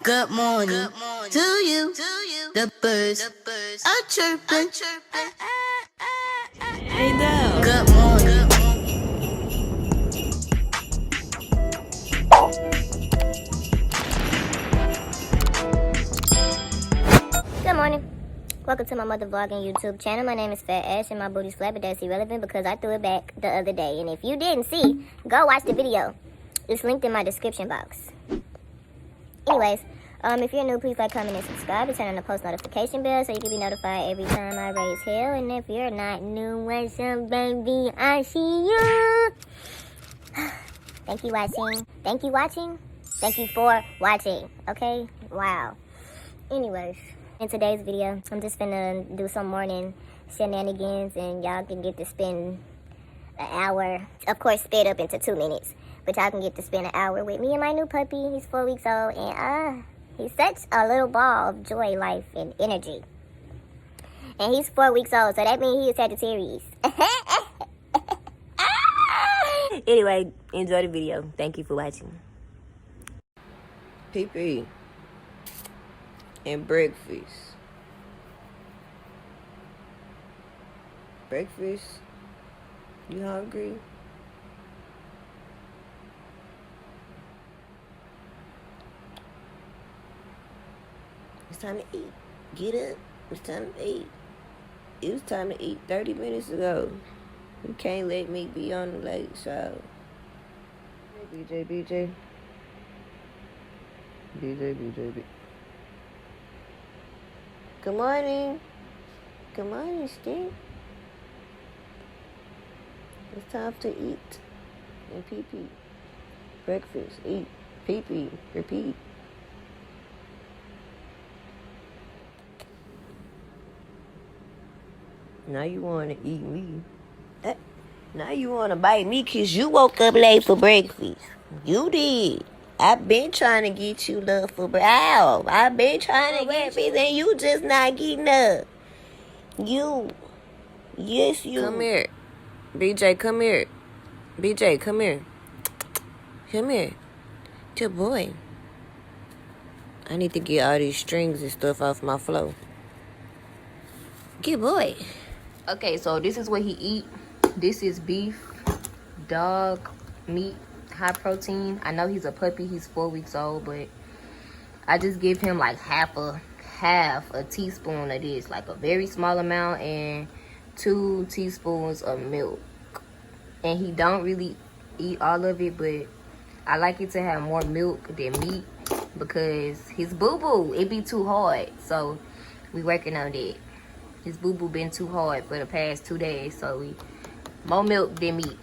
Good morning, to you. The birds are chirping. Hey, no. Good morning. Good morning. Welcome to my mother vlogging YouTube channel. My name is Fat Ash and my booty's flat, but that's irrelevant because I threw it back the other day. And if you didn't see, go watch the video. It's linked in my description box. Anyways, if you're new, please like, comment, and subscribe, and turn on the post notification bell so you can be notified every time I raise hell. And if you're not new, what's up, baby? I see you. Thank you watching. Thank you watching. Thank you for watching. Okay? Wow. Anyways, in today's video, I'm just finna do some morning shenanigans, and y'all can get to spend an hour. Of course, sped up into 2 minutes. But y'all can get to spend an hour with me and my new puppy. He's 4 weeks old, and he's such a little ball of joy, life, and energy. And he's 4 weeks old, so that means he is Sagittarius. Anyway, enjoy the video. Thank you for watching. Pee-pee. And breakfast. Breakfast? You hungry? It's time to eat. Get up. It's time to eat. It was time to eat 30 minutes ago. You can't let me be on the late show. BJ. Good morning. Good morning, Steve. It's time to eat and pee-pee. Breakfast, eat, pee-pee, repeat. Now you want to eat me. Now you want to bite me because you woke up late for breakfast. You did. I've been trying to get you love for breakfast. I've been trying to get me, and you just not getting up. Yes, you. Come here. BJ, come here. BJ, come here. Come here. Good boy. I need to get all these strings and stuff off my floor. Good boy. Okay, so this is what he eat. This is beef, dog, meat, high protein. I know he's a puppy. He's 4 weeks old, but I just give him like half a teaspoon of this, like a very small amount, and 2 teaspoons of milk. And he don't really eat all of it, but I like it to have more milk than meat because his boo-boo, it be too hard. So we working on that. His boo-boo been too hard for the past 2 days, so we more milk than meat.